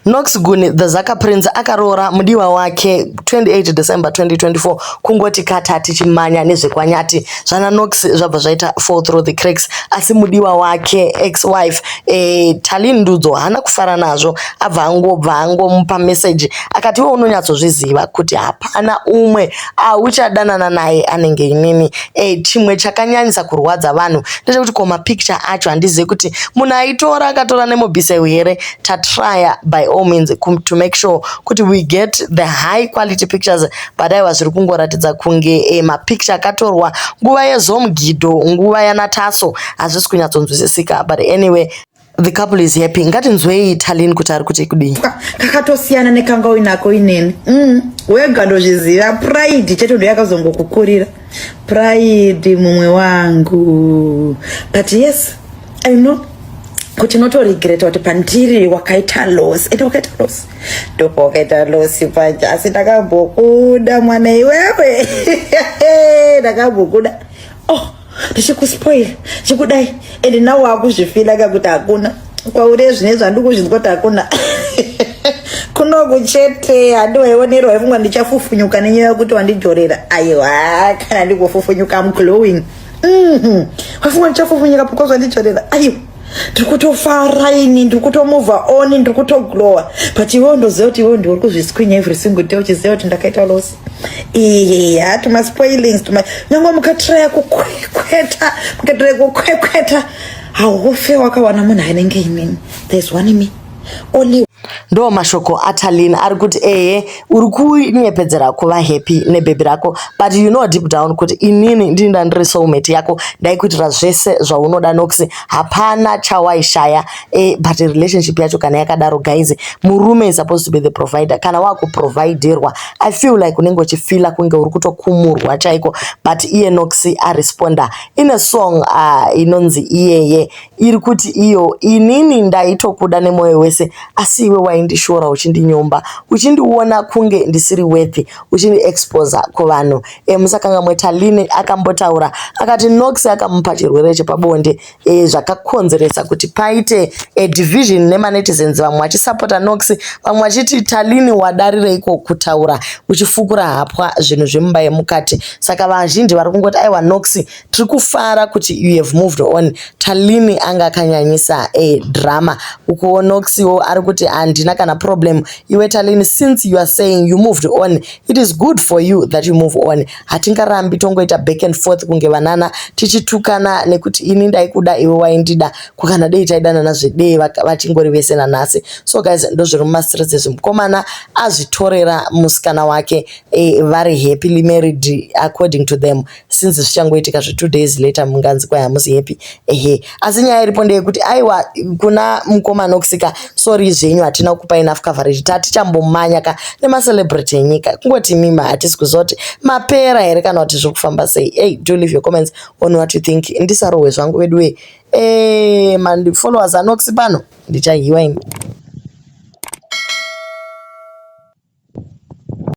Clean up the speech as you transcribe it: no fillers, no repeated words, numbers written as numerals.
Knox Guni the Zaka Prince akaroora mudiwa wake 28 December 2024 kungoti kata tichimanya nezvekwanyati zvana Knox zvabva zvaita fall through the cracks asi mudiwa wake ex-wife Talin Ndudzo hana kufara nazvo abva angomupa message akati wewe unonyatsozviziva kuti hapana umwe auchadanana naye anenge inini chimwe chakanyanyisa kurwadza vanhu ndechekuti koma picture acho handizivi kuti munhu aitora akatora nemubhise here tatrya by all means to make sure kuti we get the high quality pictures but aiwa zviri kungoratidza kunge mapicture akatorwa nguva yezomgidho nguva yanataso hazvisi kunyatsonzwisisika but anyway the couple is happy. Ngatinzwei Talin kuti ari kuti kudii kakatosiyana nekanga uinako inene wega ndozviziva pride chete ndo yakazongokukurira pride mumwe wangu but yes I know kuti notoregreta kuti pandiri wakaita loss ende wakaita loss ndoko wakaita loss panja asi ndakambokuda mwana iwewe ndakambokuda ndichikuspoil chikudai ende nawo wakuzvifila kakuti hakuna kwaure zvine zvandikuzvinzwa kuti hakuna kunokuchete handiwaionerwa ifungwa ndichafufunyuka nenyaya yekuti wandijorera aiwa kana ndikufufunyuka am glowing wafungwa ndichafufunyuka because wandijorera aiwa ndikutofara ini ndikutomove on ndikutoglowa but iwewe ndoziva kuti iwewe ndiuri kuzvisquinya every single day uchiziva kuti ndakaita loss tuma spoilings nyangwa mukatraya kukwekweta haufe wakawana munhu anenge inini there's one me only ndo mashoko aTalin ari kuti uri kunyepedzera kuva happy nebhebi rako but you know deep down kuti inini ndinda ndiri soulmate yako ndaikuitira zvese zvaunoda Knox hapana chawaishaya but relationship yacho kana yakadaro guys murume is supposed to be the provider kana wakuproviderwa I feel like unenge uchifila kunge uri kutokumurwa chaiko but iye Knox aresponda in a song inonzi iyeye iri kuti iyo inini ndaitokuda nemoyo wese asi iwe waindishora uchindinyomba uchindiona kunge ndisiri worthy uchindi-expose kuvanhu musakanga mweTalin akambotaura akati Knox akamupa chirwere chepabonde zvakakonzeresa kuti paite division nemanetizens vamwe vachisapota Knox vamwe vachiti Talin wadarireiko kutaura uchifukura hapwa zvinhu zvemumba yemukati saka vazhinji vari kungoti aiwa Knox tiri kufara kuti you have moved on Talin anga akanyanyisa drama uko Knox ari kuti handina kana problem iwe Talin since you are saying you moved on it is good for you that you move on hatingarambi tongoita back and forth kunge vanana tichitukana nekuti ini ndaikuda iwe waindida kukana dei taidanana zvedei vachingori vese nanhasi so guys ndozviri mumastreets ezvimukomana azvitorera musikana wake vari happily married according to them since zvichangoitika 2 days later munganzi kwai hamusi happy asi nyaya iripo ndeyekuti aiwa kuna mukoma Knoxika sorry zvenyu hatina kupa enough coverage tatichambomanya nemacelebrity enyika kungoti mima hatisi kuziva kuti mapera here kana kuti zviri kufamba sei do leave your comments on what you think ndisarohwe zvangu wedu mandifollowers aKnox pano ndichahiwa ini